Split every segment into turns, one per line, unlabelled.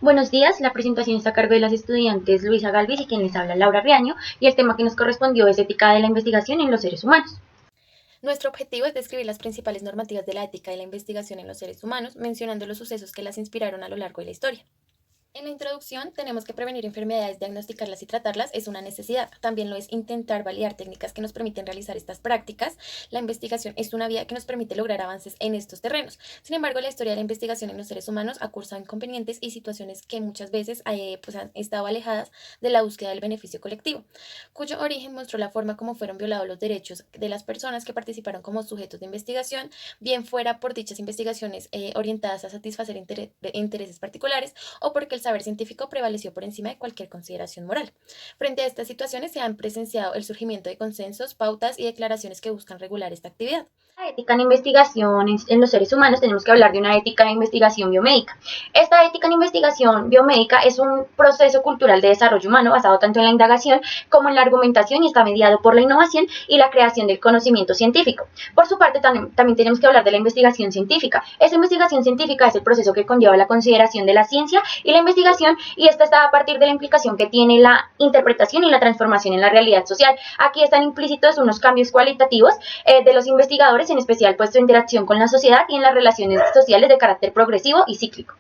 Buenos días, la presentación está a cargo de las estudiantes Luisa Galvis y quien les habla Laura Riaño, y el tema que nos correspondió es ética de la investigación en los seres humanos.
Nuestro objetivo es describir las principales normativas de la ética y la investigación en los seres humanos, mencionando los sucesos que las inspiraron a lo largo de la historia. En la introducción tenemos que prevenir enfermedades, diagnosticarlas y tratarlas es una necesidad. También lo es intentar validar técnicas que nos permiten realizar estas prácticas. La investigación es una vía que nos permite lograr avances en estos terrenos. Sin embargo, la historia de la investigación en los seres humanos ha cursado inconvenientes y situaciones que muchas veces han estado alejadas de la búsqueda del beneficio colectivo, cuyo origen mostró la forma como fueron violados los derechos de las personas que participaron como sujetos de investigación, bien fuera por dichas investigaciones orientadas a satisfacer intereses particulares o porque el saber científico prevaleció por encima de cualquier consideración moral. Frente a estas situaciones se han presenciado el surgimiento de consensos, pautas y declaraciones que buscan regular esta actividad.
La ética en investigación en los seres humanos tenemos que hablar de una ética de investigación biomédica. Esta ética en investigación biomédica es un proceso cultural de desarrollo humano basado tanto en la indagación como en la argumentación y está mediado por la innovación y la creación del conocimiento científico. Por su parte, también tenemos que hablar de la investigación científica. Esa investigación científica es el proceso que conlleva la consideración de la ciencia y la investigación, y esta está a partir de la implicación que tiene la interpretación y la transformación en la realidad social. Aquí están implícitos unos cambios cualitativos de los investigadores, en especial pues su interacción con la sociedad y en las relaciones sociales de carácter progresivo y cíclico.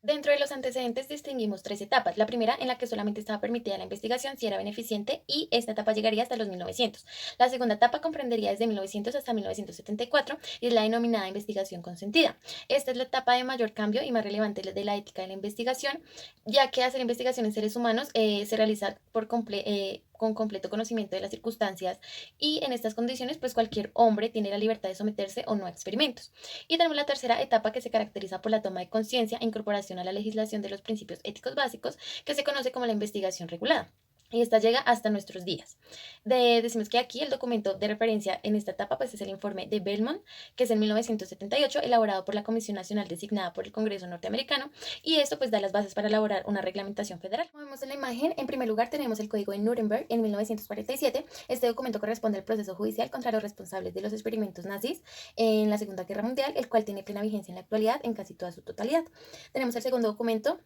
Dentro de los antecedentes distinguimos tres etapas. La primera, en la que solamente estaba permitida la investigación si era beneficente, y esta etapa llegaría hasta los 1900. La segunda etapa comprendería desde 1900 hasta 1974 y es la denominada investigación consentida. Esta es la etapa de mayor cambio y más relevante de la ética de la investigación, ya que hacer investigación en seres humanos se realiza con completo conocimiento de las circunstancias, y en estas condiciones pues cualquier hombre tiene la libertad de someterse o no a experimentos. Y tenemos la tercera etapa, que se caracteriza por la toma de conciencia e incorporación a la legislación de los principios éticos básicos, que se conoce como la investigación regulada. Y esta llega hasta nuestros días. Decimos que aquí el documento de referencia en esta etapa pues, es el informe de Belmont, que es en 1978, elaborado por la Comisión Nacional designada por el Congreso norteamericano, y esto pues da las bases para elaborar una reglamentación federal. Como vemos en la imagen, en primer lugar tenemos el Código de Nuremberg en 1947. Este documento corresponde al proceso judicial contra los responsables de los experimentos nazis en la Segunda Guerra Mundial, el cual tiene plena vigencia en la actualidad en casi toda su totalidad. Tenemos el segundo documento,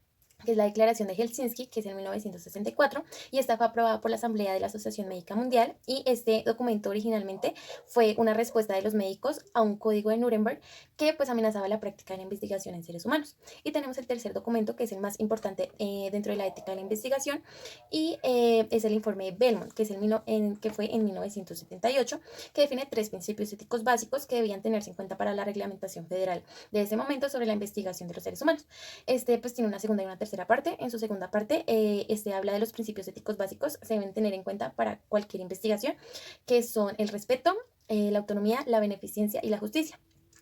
que es la Declaración de Helsinki, que es en 1964, y esta fue aprobada por la Asamblea de la Asociación Médica Mundial, y este documento originalmente fue una respuesta de los médicos a un código de Nuremberg que pues amenazaba la práctica de la investigación en seres humanos. Y tenemos el tercer documento, que es el más importante dentro de la ética de la investigación, y es el informe de Belmont, que, que fue en 1978, que define tres principios éticos básicos que debían tenerse en cuenta para la reglamentación federal de ese momento sobre la investigación de los seres humanos. Este pues tiene una segunda y una tercera parte. En su segunda parte, este habla de los principios éticos básicos que se deben tener en cuenta para cualquier investigación, que son el respeto, la autonomía, la beneficencia y la justicia.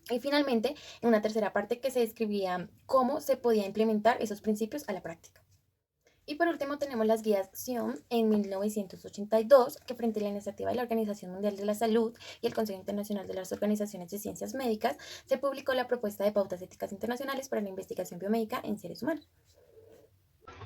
Y finalmente, en una tercera parte, que se describía cómo se podía implementar esos principios a la práctica. Y por último tenemos las guías SIOM en 1982, que frente a la iniciativa de la Organización Mundial de la Salud y el Consejo Internacional de las Organizaciones de Ciencias Médicas, se publicó la propuesta de pautas éticas internacionales para la investigación biomédica en seres humanos.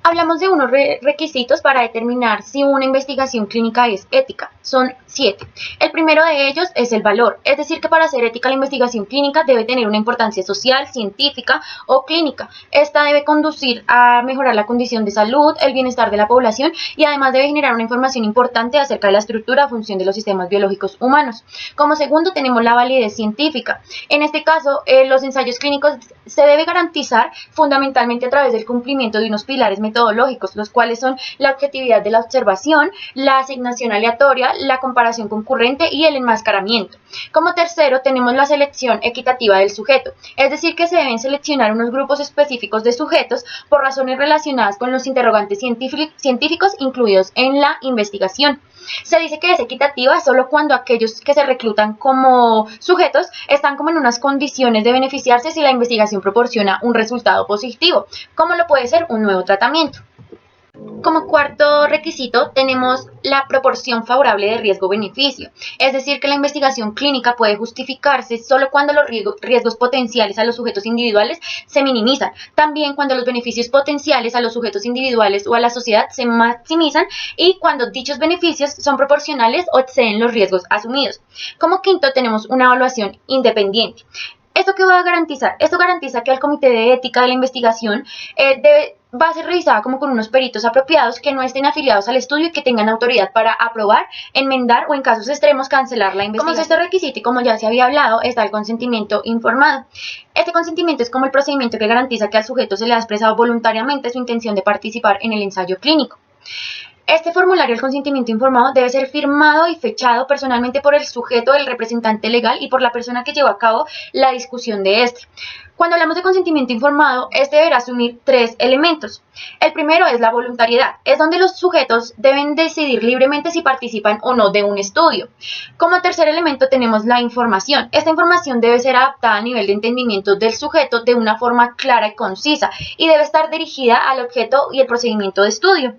Hablamos de unos requisitos para determinar si una investigación clínica es ética. Son 7. El primero de ellos es el valor, es decir, que para ser ética la investigación clínica debe tener una importancia social, científica o clínica. Esta debe conducir a mejorar la condición de salud, el bienestar de la población, y además debe generar una información importante acerca de la estructura o función de los sistemas biológicos humanos. Como segundo tenemos la validez científica. En este caso, los ensayos clínicos se debe garantizar fundamentalmente a través del cumplimiento de unos pilares metodológicos, los cuales son la objetividad de la observación, la asignación aleatoria, la comparación concurrente y el enmascaramiento. Como tercero tenemos la selección equitativa del sujeto, es decir, que se deben seleccionar unos grupos específicos de sujetos por razones relacionadas con los interrogantes científicos incluidos en la investigación. Se dice que es equitativa solo cuando aquellos que se reclutan como sujetos están como en unas condiciones de beneficiarse si la investigación proporciona un resultado positivo, como lo puede ser un nuevo tratamiento. Como cuarto requisito tenemos la proporción favorable de riesgo-beneficio, es decir, que la investigación clínica puede justificarse solo cuando los riesgos potenciales a los sujetos individuales se minimizan, también cuando los beneficios potenciales a los sujetos individuales o a la sociedad se maximizan y cuando dichos beneficios son proporcionales o exceden los riesgos asumidos. Como quinto tenemos una evaluación independiente. ¿Esto qué va a garantizar? Esto garantiza que el comité de ética de la investigación va a ser revisada como con unos peritos apropiados que no estén afiliados al estudio y que tengan autoridad para aprobar, enmendar o en casos extremos cancelar la investigación. Como este requisito y como ya se había hablado, está el consentimiento informado. Este consentimiento es como el procedimiento que garantiza que al sujeto se le ha expresado voluntariamente su intención de participar en el ensayo clínico. Este formulario del consentimiento informado debe ser firmado y fechado personalmente por el sujeto, el representante legal y por la persona que llevó a cabo la discusión de este. Cuando hablamos de consentimiento informado, este deberá asumir 3 elementos. El primero es la voluntariedad, es donde los sujetos deben decidir libremente si participan o no de un estudio. Como tercer elemento tenemos la información. Esta información debe ser adaptada a nivel de entendimiento del sujeto de una forma clara y concisa y debe estar dirigida al objeto y el procedimiento de estudio.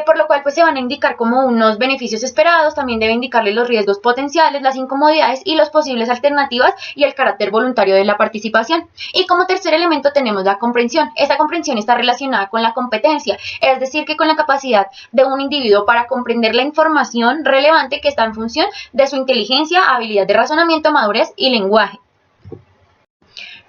Por lo cual pues se van a indicar como unos beneficios esperados, también debe indicarle los riesgos potenciales, las incomodidades y las posibles alternativas y el carácter voluntario de la participación. Y como tercer elemento tenemos la comprensión. Esta comprensión está relacionada con la competencia, es decir, que con la capacidad de un individuo para comprender la información relevante que está en función de su inteligencia, habilidad de razonamiento, madurez y lenguaje.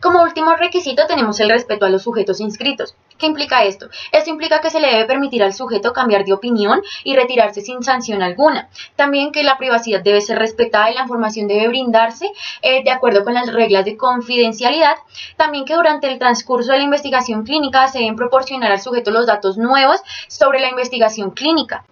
Como último requisito tenemos el respeto a los sujetos inscritos. ¿Qué implica esto? Esto implica que se le debe permitir al sujeto cambiar de opinión y retirarse sin sanción alguna. También que la privacidad debe ser respetada y la información debe brindarse de acuerdo con las reglas de confidencialidad. También que durante el transcurso de la investigación clínica se deben proporcionar al sujeto los datos nuevos sobre la investigación clínica.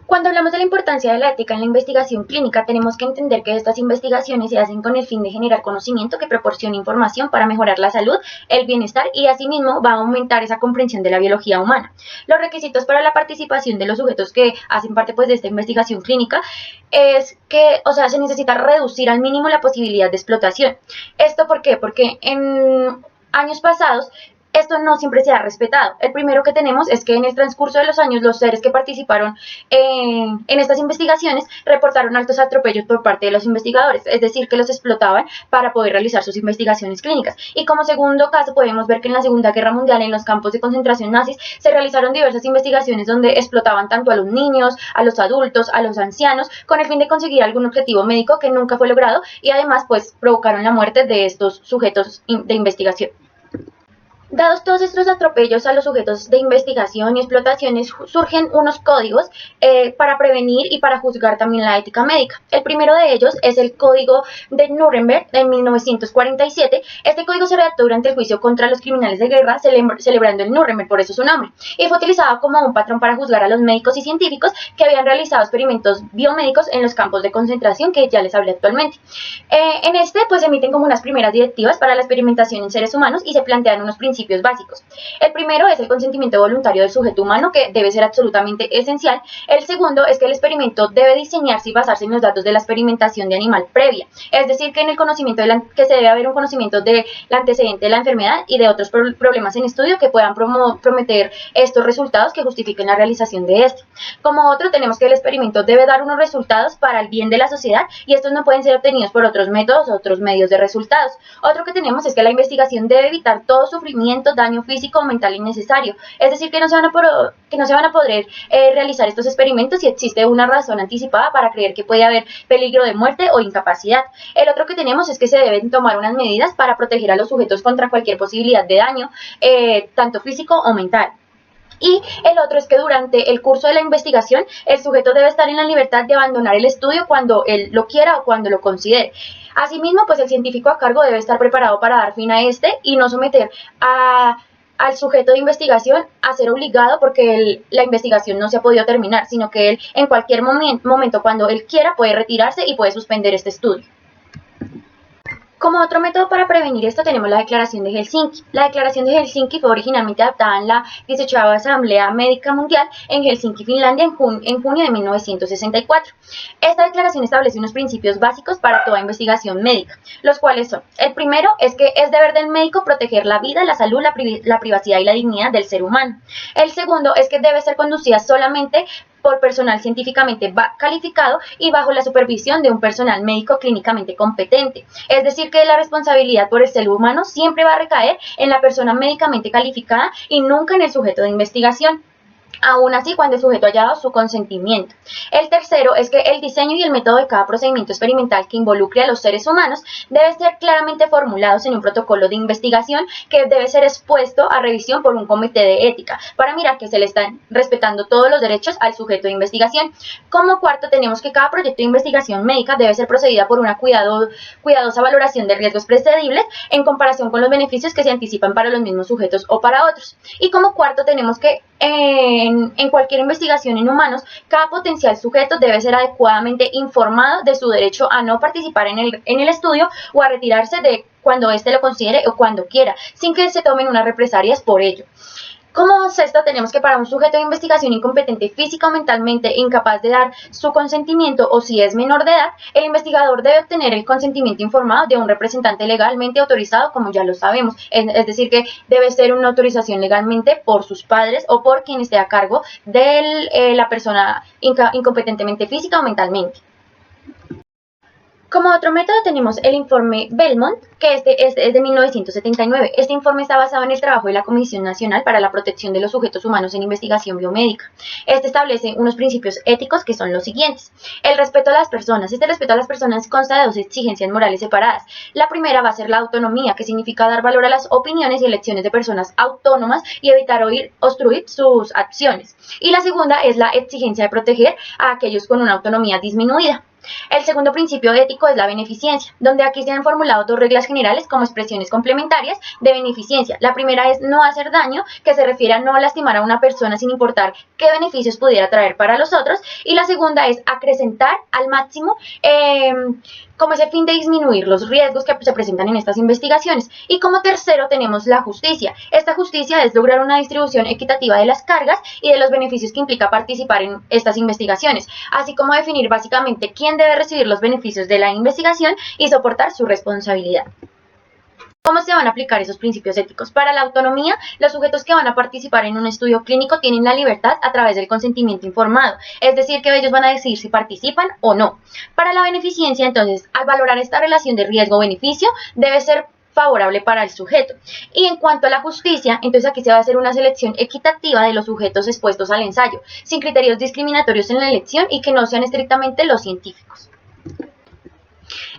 Cuando hablamos de la importancia de la ética en la investigación clínica, tenemos que entender que estas investigaciones se hacen con el fin de generar conocimiento que proporcione información para mejorar la salud, el bienestar y asimismo va a aumentar esa comprensión de la biología humana. Los requisitos para la participación de los sujetos que hacen parte pues de esta investigación clínica es que, se necesita reducir al mínimo la posibilidad de explotación. ¿Esto por qué? Porque en años pasados esto no siempre se ha respetado. El primero que tenemos es que en el transcurso de los años los seres que participaron en estas investigaciones reportaron altos atropellos por parte de los investigadores, es decir, que los explotaban para poder realizar sus investigaciones clínicas. Y como segundo caso podemos ver que en la Segunda Guerra Mundial en los campos de concentración nazis se realizaron diversas investigaciones donde explotaban tanto a los niños, a los adultos, a los ancianos, con el fin de conseguir algún objetivo médico que nunca fue logrado y además pues provocaron la muerte de estos sujetos de investigación. Dados todos estos atropellos a los sujetos de investigación y explotaciones, surgen unos códigos para prevenir y para juzgar también la ética médica. El primero de ellos es el Código de Nuremberg de 1947. Este código se redactó durante el juicio contra los criminales de guerra, celebrando el Nuremberg, por eso su nombre, y fue utilizado como un patrón para juzgar a los médicos y científicos que habían realizado experimentos biomédicos en los campos de concentración que ya les hablé actualmente. En este pues se emiten como unas primeras directivas para la experimentación en seres humanos y se plantean unos principios básicos. El primero es el consentimiento voluntario del sujeto humano, que debe ser absolutamente esencial. El segundo es que el experimento debe diseñarse y basarse en los datos de la experimentación de animal previa, es decir, que en el conocimiento que se debe haber un conocimiento del antecedente de la enfermedad y de otros problemas en estudio que puedan prometer estos resultados que justifiquen la realización de este. Como otro, tenemos que el experimento debe dar unos resultados para el bien de la sociedad y estos no pueden ser obtenidos por otros métodos o otros medios de resultados. Otro que tenemos es que la investigación debe evitar todo sufrimiento, daño físico o mental innecesario, es decir, que no se van a poder realizar estos experimentos si existe una razón anticipada para creer que puede haber peligro de muerte o incapacidad. El otro que tenemos es que se deben tomar unas medidas para proteger a los sujetos contra cualquier posibilidad de daño, tanto físico o mental. Y el otro es que durante el curso de la investigación el sujeto debe estar en la libertad de abandonar el estudio cuando él lo quiera o cuando lo considere. Asimismo, pues el científico a cargo debe estar preparado para dar fin a este y no someter al sujeto de investigación a ser obligado porque la investigación no se ha podido terminar, sino que él en cualquier momento cuando él quiera puede retirarse y puede suspender este estudio. Como otro método para prevenir esto tenemos la Declaración de Helsinki. La Declaración de Helsinki fue originalmente adoptada en la 18ª Asamblea Médica Mundial en Helsinki, Finlandia, en junio de 1964. Esta declaración establece unos principios básicos para toda investigación médica, los cuales son: el primero es que es deber del médico proteger la vida, la salud, la privacidad y la dignidad del ser humano. El segundo es que debe ser conducida solamente por personal científicamente calificado y bajo la supervisión de un personal médico clínicamente competente. Es decir, que la responsabilidad por el ser humano siempre va a recaer en la persona médicamente calificada y nunca en el sujeto de investigación. aún así cuando el sujeto haya dado su consentimiento. El tercero es que el diseño y el método de cada procedimiento experimental que involucre a los seres humanos debe ser claramente formulados en un protocolo de investigación que debe ser expuesto a revisión por un comité de ética para mirar que se le están respetando todos los derechos al sujeto de investigación. Como cuarto, tenemos que cada proyecto de investigación médica debe ser procedida por una cuidadosa valoración de riesgos precedibles en comparación con los beneficios que se anticipan para los mismos sujetos o para otros. Y como cuarto, tenemos que en cualquier investigación en humanos, cada potencial sujeto debe ser adecuadamente informado de su derecho a no participar en el estudio o a retirarse de cuando éste lo considere o cuando quiera, sin que se tomen unas represalias por ello. Como sexto, tenemos que para un sujeto de investigación incompetente física o mentalmente incapaz de dar su consentimiento o si es menor de edad, el investigador debe obtener el consentimiento informado de un representante legalmente autorizado, como ya lo sabemos. Es decir, que debe ser una autorización legalmente por sus padres o por quien esté a cargo de la persona incompetentemente física o mentalmente. Como otro método tenemos el informe Belmont, que es de 1979. Este informe está basado en el trabajo de la Comisión Nacional para la Protección de los Sujetos Humanos en Investigación Biomédica. Este establece unos principios éticos que son los siguientes. El respeto a las personas. Este respeto a las personas consta de dos exigencias morales separadas. La primera va a ser la autonomía, que significa dar valor a las opiniones y elecciones de personas autónomas y evitar obstruir sus acciones. Y la segunda es la exigencia de proteger a aquellos con una autonomía disminuida. El segundo principio ético es la beneficencia, donde aquí se han formulado dos reglas generales como expresiones complementarias de beneficencia. La primera es no hacer daño, que se refiere a no lastimar a una persona sin importar qué beneficios pudiera traer para los otros. Y la segunda es acrecentar al máximo como ese fin de disminuir los riesgos que se presentan en estas investigaciones. Y como tercero tenemos la justicia. Esta justicia es lograr una distribución equitativa de las cargas y de los beneficios que implica participar en estas investigaciones, así como definir básicamente quién debe recibir los beneficios de la investigación y soportar su responsabilidad. ¿Cómo se van a aplicar esos principios éticos? Para la autonomía, los sujetos que van a participar en un estudio clínico tienen la libertad a través del consentimiento informado, es decir, que ellos van a decidir si participan o no. Para la beneficencia, entonces, al valorar esta relación de riesgo-beneficio, debe ser favorable para el sujeto. Y en cuanto a la justicia, entonces aquí se va a hacer una selección equitativa de los sujetos expuestos al ensayo, sin criterios discriminatorios en la elección y que no sean estrictamente los científicos.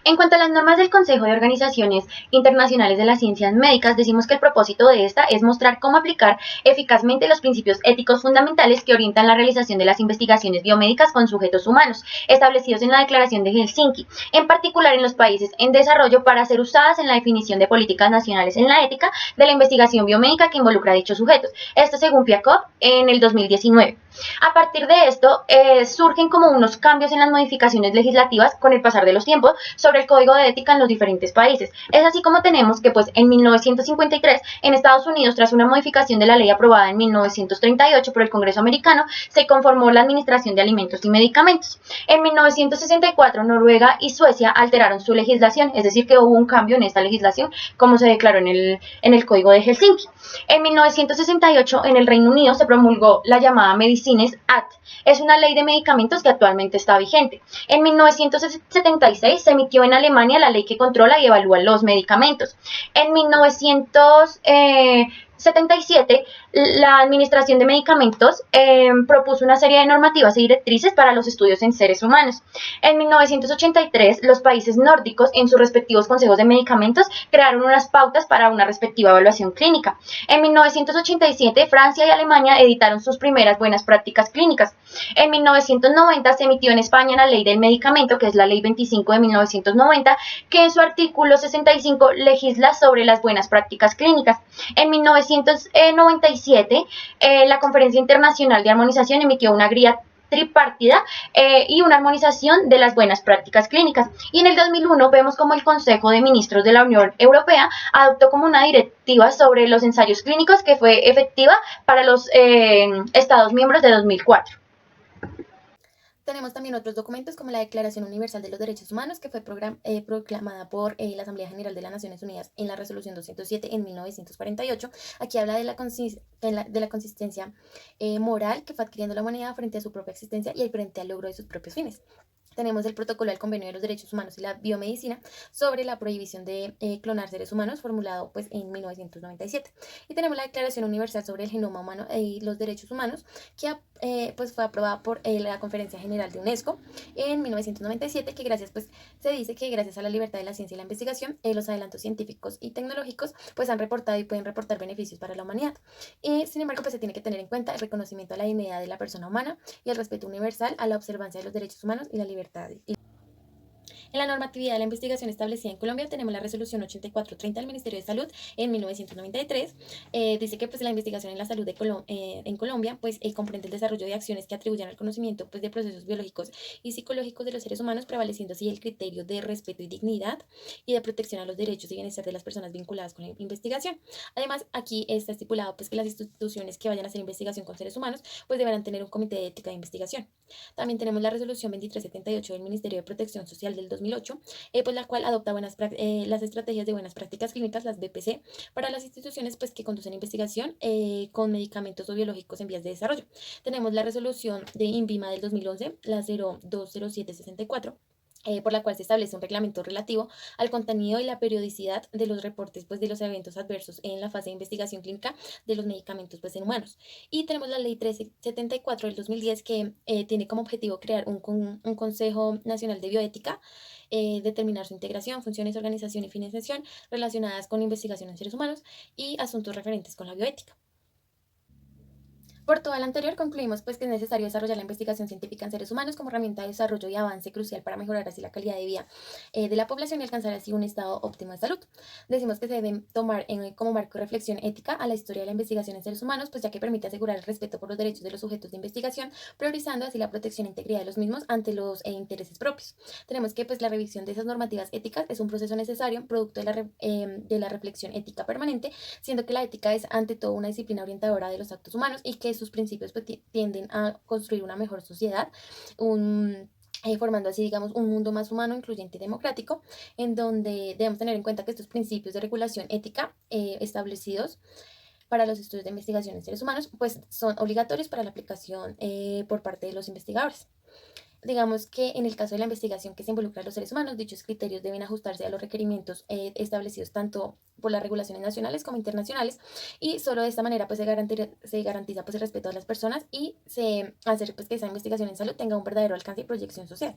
En cuanto a las normas del Consejo de Organizaciones Internacionales de las Ciencias Médicas, decimos que el propósito de esta es mostrar cómo aplicar eficazmente los principios éticos fundamentales que orientan la realización de las investigaciones biomédicas con sujetos humanos, establecidos en la Declaración de Helsinki, en particular en los países en desarrollo para ser usadas en la definición de políticas nacionales en la ética de la investigación biomédica que involucra a dichos sujetos. Esto según Piakov en el 2019. A partir de esto, surgen como unos cambios en las modificaciones legislativas con el pasar de los tiempos sobre el código de ética en los diferentes países. Es así como tenemos que en 1953 en Estados Unidos, tras una modificación de la ley aprobada en 1938 por el Congreso americano, se conformó la Administración de Alimentos y Medicamentos. En 1964 Noruega y Suecia alteraron su legislación, es decir que hubo un cambio en esta legislación como se declaró en el código de Helsinki. En 1968 en el Reino Unido se promulgó la llamada Medicines Act. Es una ley de medicamentos que actualmente está vigente. En 1976 se emitió en Alemania la ley que controla y evalúa los medicamentos. En 1977 la Administración de Medicamentos propuso una serie de normativas y directrices para los estudios en seres humanos. En 1983 los países nórdicos en sus respectivos consejos de medicamentos crearon unas pautas para una respectiva evaluación clínica. En 1987 Francia y Alemania editaron sus primeras buenas prácticas clínicas. En 1990 se emitió en España la Ley del Medicamento, que es la Ley 25 de 1990, que en su artículo 65 legisla sobre las buenas prácticas clínicas. En 1997 la Conferencia Internacional de Armonización emitió una guía tripartida y una armonización de las buenas prácticas clínicas. Y en el 2001 vemos como el Consejo de Ministros de la Unión Europea adoptó como una directiva sobre los ensayos clínicos que fue efectiva para los Estados miembros de 2004.
Tenemos también otros documentos como la Declaración Universal de los Derechos Humanos, que fue proclamada por la Asamblea General de las Naciones Unidas en la Resolución 207 en 1948. Aquí habla de la consistencia moral que fue adquiriendo la humanidad frente a su propia existencia y frente al logro de sus propios fines. tenemos el Protocolo del Convenio de los Derechos Humanos y la Biomedicina sobre la prohibición de clonar seres humanos, formulado pues en 1997. Y tenemos la Declaración Universal sobre el Genoma Humano y los Derechos Humanos, que pues fue aprobada por la Conferencia General de UNESCO en 1997, que gracias pues se dice que gracias a la libertad de la ciencia y la investigación, los adelantos científicos y tecnológicos pues han reportado y pueden reportar beneficios para la humanidad. Sin embargo, pues se tiene que tener en cuenta el reconocimiento a la dignidad de la persona humana y el respeto universal a la observancia de los derechos humanos y la libertad. En la normatividad de la investigación establecida en Colombia tenemos la resolución 8430 del Ministerio de Salud en 1993. Dice que pues, la investigación en la salud en Colombia pues, comprende el desarrollo de acciones que atribuyan al conocimiento pues, de procesos biológicos y psicológicos de los seres humanos, prevaleciendo así el criterio de respeto y dignidad y de protección a los derechos y bienestar de las personas vinculadas con la investigación. Además, aquí está estipulado pues, que las instituciones que vayan a hacer investigación con seres humanos pues, deberán tener un comité de ética de investigación. También tenemos la resolución 2378 del Ministerio de Protección Social del 2008, pues la cual adopta las estrategias de buenas prácticas clínicas, las BPC, para las instituciones pues, que conducen investigación con medicamentos o biológicos en vías de desarrollo. Tenemos la resolución de INVIMA del 2011, la 020764, por la cual se establece un reglamento relativo al contenido y la periodicidad de los reportes pues, de los eventos adversos en la fase de investigación clínica de los medicamentos pues, en humanos. Y tenemos la ley 1374 del 2010 que tiene como objetivo crear un Consejo Nacional de Bioética, determinar su integración, funciones, organización y financiación relacionadas con investigación en seres humanos y asuntos referentes con la bioética. Por todo lo anterior, concluimos pues, que es necesario desarrollar la investigación científica en seres humanos como herramienta de desarrollo y avance crucial para mejorar así la calidad de vida de la población y alcanzar así un estado óptimo de salud. Decimos que se debe tomar como marco de reflexión ética a la historia de la investigación en seres humanos, pues ya que permite asegurar el respeto por los derechos de los sujetos de investigación, priorizando así la protección e integridad de los mismos ante los intereses propios. Tenemos que pues, la revisión de esas normativas éticas es un proceso necesario, producto de la reflexión ética permanente, siendo que la ética es ante todo una disciplina orientadora de los actos humanos y que sus principios pues, tienden a construir una mejor sociedad, formando así, digamos, un mundo más humano, incluyente y democrático, en donde debemos tener en cuenta que estos principios de regulación ética establecidos para los estudios de investigación en seres humanos, pues son obligatorios para la aplicación por parte de los investigadores. Digamos que en el caso de la investigación que se involucra a los seres humanos, dichos criterios deben ajustarse a los requerimientos establecidos tanto por las regulaciones nacionales como internacionales, y solo de esta manera pues, se garantiza pues, el respeto a las personas y se hace pues, que esa investigación en salud tenga un verdadero alcance y proyección social.